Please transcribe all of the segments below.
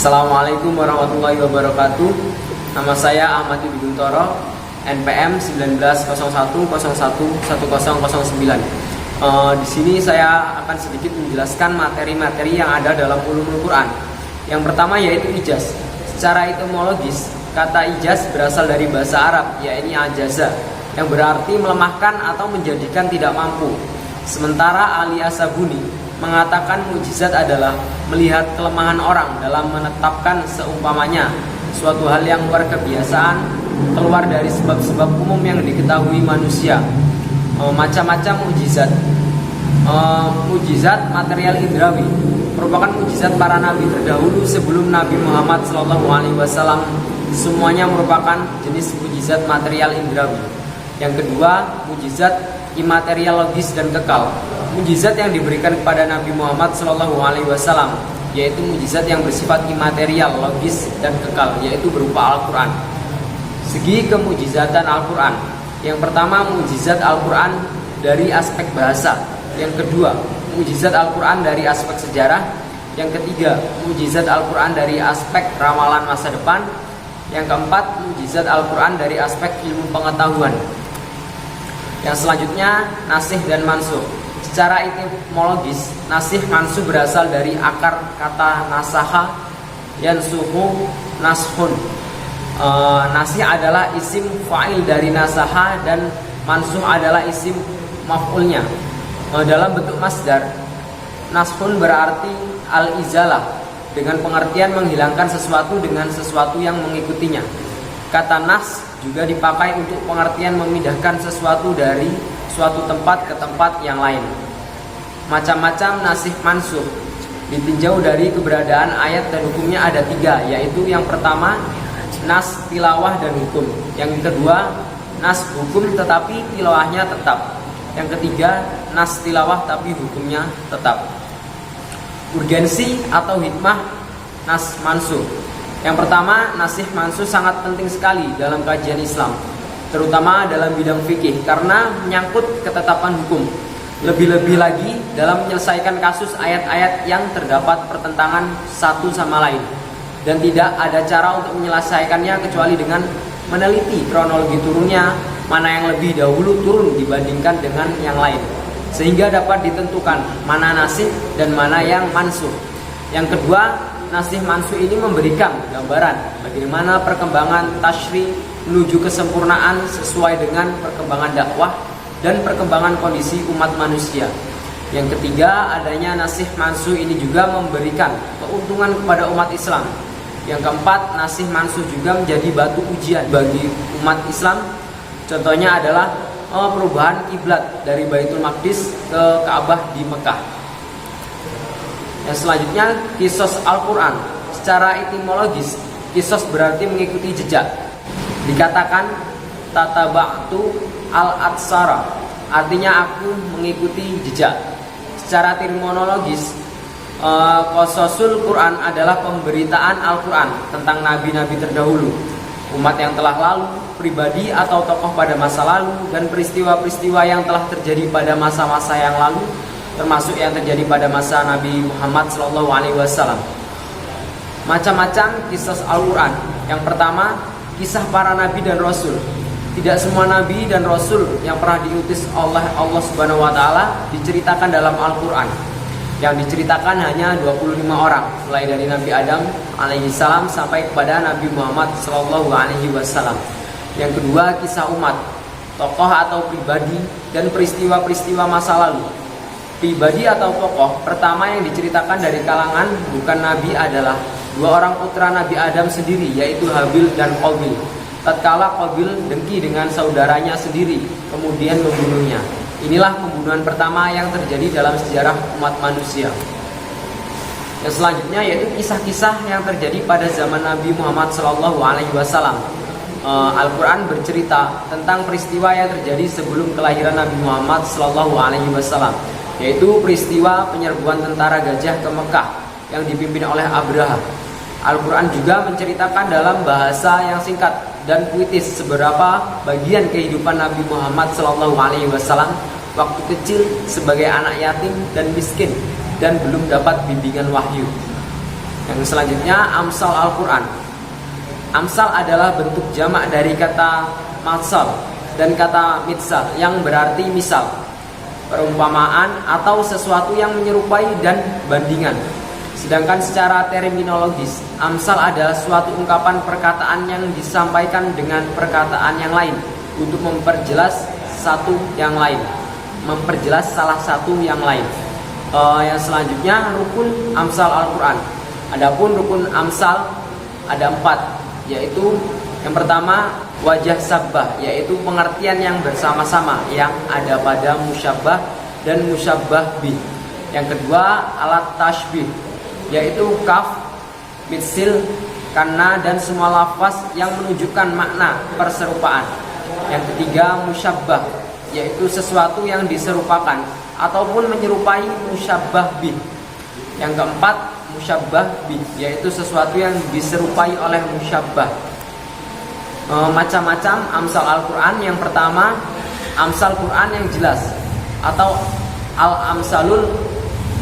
Assalamualaikum warahmatullahi wabarakatuh. Nama saya Ahmad Yudi Guntoro, NPM 1901011009. Di sini saya akan sedikit menjelaskan materi-materi yang ada dalam ulumul Quran. Yang pertama yaitu ijaz. Secara etimologis, kata ijaz berasal dari bahasa Arab, yaitu ajaza, yang berarti melemahkan atau menjadikan tidak mampu. Sementara Ali As-Sabuni mengatakan mukjizat adalah melihat kelemahan orang dalam menetapkan seumpamanya suatu hal yang luar kebiasaan, keluar dari sebab-sebab umum yang diketahui manusia. Macam-macam mukjizat. Mukjizat material indrawi merupakan mukjizat para nabi terdahulu sebelum Nabi Muhammad SAW. Semuanya merupakan jenis mukjizat material indrawi. Yang kedua, mukjizat imaterial logis dan kekal. Mukjizat yang diberikan kepada Nabi Muhammad SAW yaitu mukjizat yang bersifat imaterial, logis dan kekal, yaitu berupa Al-Quran. Segi kemukjizatan Al-Quran. Yang pertama, mukjizat Al-Quran dari aspek bahasa. Yang kedua, mukjizat Al-Quran dari aspek sejarah. Yang ketiga, mukjizat Al-Quran dari aspek ramalan masa depan. Yang keempat, mukjizat Al-Quran dari aspek ilmu pengetahuan. Yang selanjutnya, nasih dan mansuh. Secara etimologis, nasih mansuh berasal dari akar kata nasaha, yansuhu, nashun. Nasih adalah isim fa'il dari nasaha dan mansuh adalah isim maf'ulnya. Dalam bentuk masdar, nashun berarti al-izalah, dengan pengertian menghilangkan sesuatu dengan sesuatu yang mengikutinya. Kata nas juga dipakai untuk pengertian memindahkan sesuatu dari suatu tempat ke tempat yang lain. Macam-macam nasih mansuh ditinjau dari keberadaan ayat dan hukumnya ada tiga, yaitu yang pertama nas tilawah dan hukum. Yang kedua nas hukum tetapi tilawahnya tetap. Yang ketiga nas tilawah tapi hukumnya tetap. Urgensi atau hikmah nas mansuh. Yang pertama, nasih mansuh sangat penting sekali dalam kajian Islam, terutama dalam bidang fikih karena menyangkut ketetapan hukum. Lebih-lebih lagi dalam menyelesaikan kasus ayat-ayat yang terdapat pertentangan satu sama lain, dan tidak ada cara untuk menyelesaikannya kecuali dengan meneliti kronologi turunnya, mana yang lebih dahulu turun dibandingkan dengan yang lain, sehingga dapat ditentukan mana nasih dan mana yang mansuh. Yang kedua, nasih mansuh ini memberikan gambaran bagaimana perkembangan tasyri menuju kesempurnaan sesuai dengan perkembangan dakwah dan perkembangan kondisi umat manusia. Yang ketiga, adanya nasih mansuh ini juga memberikan keuntungan kepada umat Islam. Yang keempat, nasih mansuh juga menjadi batu ujian bagi umat Islam. Contohnya adalah perubahan kiblat dari Baitul Maqdis ke Ka'bah di Mekah. Yang selanjutnya, kisos Al-Quran. Secara etimologis, kisos berarti mengikuti jejak. Dikatakan tataba'tu al-atsara, artinya aku mengikuti jejak. Secara terminologis, qososul Quran adalah pemberitaan Al-Quran tentang nabi-nabi terdahulu, umat yang telah lalu, pribadi atau tokoh pada masa lalu, dan peristiwa-peristiwa yang telah terjadi pada masa-masa yang lalu, termasuk yang terjadi pada masa Nabi Muhammad SAW. Macam-macam kisah Al-Quran. Yang pertama, kisah para nabi dan rasul. Tidak semua nabi dan rasul yang pernah diutus oleh Allah Subhanahu wa taala diceritakan dalam Al-Quran. Yang diceritakan hanya 25 orang, mulai dari Nabi Adam alaihissalam sampai kepada Nabi Muhammad SAW. Yang kedua, kisah umat, tokoh atau pribadi dan peristiwa-peristiwa masa lalu. Pribadi atau tokoh pertama yang diceritakan dari kalangan bukan nabi adalah dua orang putra Nabi Adam sendiri, yaitu Habil dan Qabil. Tatkala Qabil dengki dengan saudaranya sendiri, kemudian membunuhnya. Inilah pembunuhan pertama yang terjadi dalam sejarah umat manusia. Yang selanjutnya yaitu kisah-kisah yang terjadi pada zaman Nabi Muhammad SAW. Al-Quran bercerita tentang peristiwa yang terjadi sebelum kelahiran Nabi Muhammad SAW, yaitu peristiwa penyerbuan tentara gajah ke Mekah yang dipimpin oleh Abraha. Al-Quran juga menceritakan dalam bahasa yang singkat dan puitis seberapa bagian kehidupan Nabi Muhammad SAW waktu kecil sebagai anak yatim dan miskin dan belum dapat bimbingan wahyu. Yang selanjutnya amsal Al-Quran. Amsal adalah bentuk jamak dari kata matsal dan kata mitsal yang berarti misal, perumpamaan atau sesuatu yang menyerupai dan bandingan. Sedangkan secara terminologis, amsal adalah suatu ungkapan perkataan yang disampaikan dengan perkataan yang lain untuk memperjelas salah satu yang lain. Yang selanjutnya rukun amsal Al-Quran. Adapun rukun amsal ada 4, yaitu yang pertama wajah sabbah, yaitu pengertian yang bersama-sama yang ada pada musyabbah dan musyabbah bih. Yang kedua alat tashbih, yaitu kaf, mitsil, kana dan semua lafaz yang menunjukkan makna perserupaan. Yang ketiga musyabbah, yaitu sesuatu yang diserupakan ataupun menyerupai musyabbah bih. Yang keempat musyabbah bih, yaitu sesuatu yang diserupai oleh musyabbah. Macam-macam amsal Al-Quran. Yang pertama amsal Quran yang jelas atau al-amsalul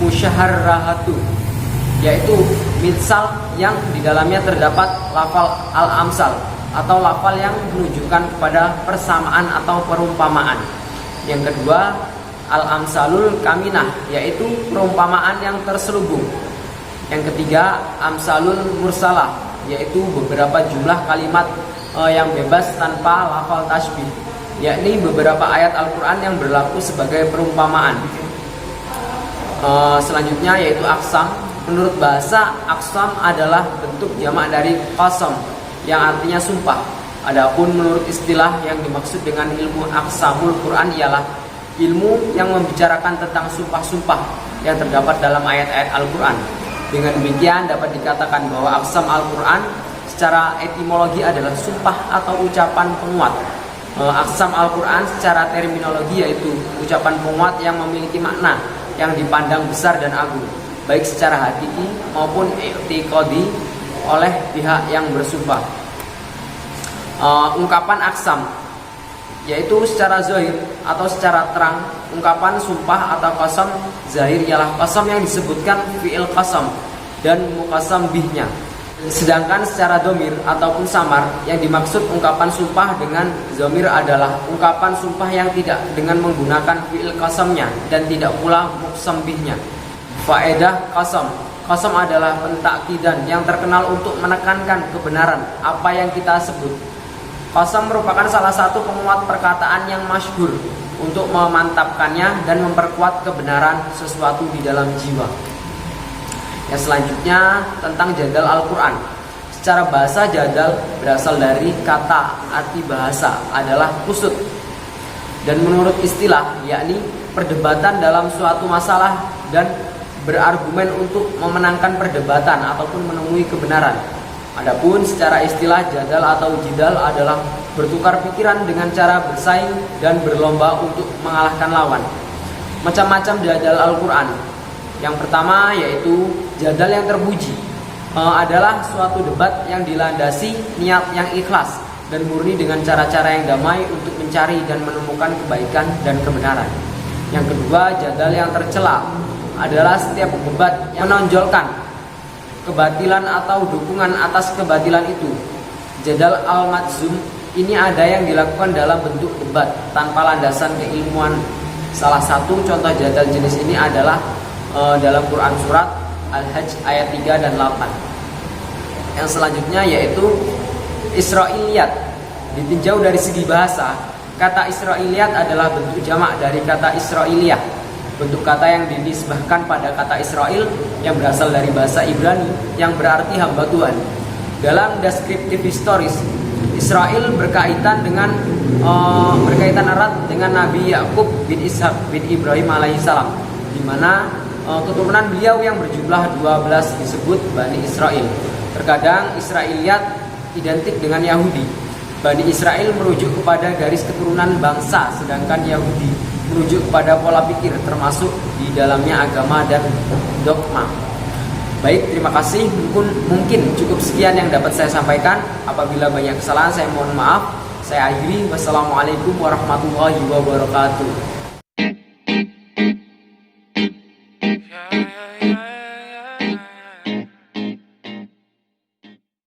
musyaharrahatu, yaitu mitsal yang di dalamnya terdapat lafal al-amsal atau lafal yang menunjukkan kepada persamaan atau perumpamaan. Yang kedua al-amsalul kaminah, yaitu perumpamaan yang terselubung. Yang ketiga amsalul mursalah, yaitu beberapa jumlah kalimat yang bebas tanpa lafal tasbih, yakni beberapa ayat Al-Quran yang berlaku sebagai perumpamaan. Selanjutnya yaitu aqsam. Menurut bahasa, aqsam adalah bentuk jamak dari qasam yang artinya sumpah. Adapun menurut istilah, yang dimaksud dengan ilmu aqsamul Quran ialah ilmu yang membicarakan tentang sumpah-sumpah yang terdapat dalam ayat-ayat Al-Quran. Dengan demikian dapat dikatakan bahwa aqsam Al-Quran secara etimologi adalah sumpah atau ucapan penguat. Aqsam Al-Quran secara terminologi yaitu ucapan penguat yang memiliki makna yang dipandang besar dan agung, baik secara hakiki maupun i'tiqadi oleh pihak yang bersumpah. Ungkapan aqsam yaitu secara zahir atau secara terang. Ungkapan sumpah atau qasam zahir ialah qasam yang disebutkan fi'il qasam dan muqassam bihnya. Sedangkan secara domir ataupun samar, yang dimaksud ungkapan sumpah dengan domir adalah ungkapan sumpah yang tidak dengan menggunakan fi'il qasamnya dan tidak pula muqassam bihnya. Faedah qasam. Qasam adalah pentakkidan yang terkenal untuk menekankan kebenaran apa yang kita sebut. Qasam merupakan salah satu penguat perkataan yang masyhur untuk memantapkannya dan memperkuat kebenaran sesuatu di dalam jiwa. Yang selanjutnya tentang jadal Al-Quran. Secara bahasa jadal berasal dari kata arti bahasa adalah kusut, dan menurut istilah yakni perdebatan dalam suatu masalah dan berargumen untuk memenangkan perdebatan ataupun menemui kebenaran. Adapun secara istilah jadal atau jidal adalah bertukar pikiran dengan cara bersaing dan berlomba untuk mengalahkan lawan. Macam-macam jadal Al-Quran. Yang pertama yaitu jadal yang terpuji, adalah suatu debat yang dilandasi niat yang ikhlas dan murni dengan cara-cara yang damai untuk mencari dan menemukan kebaikan dan kebenaran. Yang kedua jadal yang tercela adalah setiap debat yang menonjolkan kebatilan atau dukungan atas kebatilan itu. Jadal al-madzum ini ada yang dilakukan dalam bentuk debat tanpa landasan keilmuan. Salah satu contoh jadal jenis ini adalah dalam Quran surat Al-Hajj ayat 3 dan 8. Yang selanjutnya yaitu Israiliyat. Ditinjau dari segi bahasa, kata Israiliyat adalah bentuk jamak dari kata Israiliyah, bentuk kata yang dinisbahkan pada kata Israel yang berasal dari bahasa Ibrani yang berarti hamba Tuhan. Dalam deskriptif historis, Israel berkaitan erat dengan Nabi Yakub bin Ishak bin Ibrahim alaihissalam, di mana keturunan beliau yang berjumlah 12 disebut Bani Israel. Terkadang Israiliyat identik dengan Yahudi. Bani Israel merujuk kepada garis keturunan bangsa, sedangkan Yahudi merujuk kepada pola pikir, termasuk di dalamnya agama dan dogma. Baik, terima kasih. Mungkin cukup sekian yang dapat saya sampaikan. Apabila banyak kesalahan, saya mohon maaf. Saya akhiri. Wassalamualaikum warahmatullahi wabarakatuh.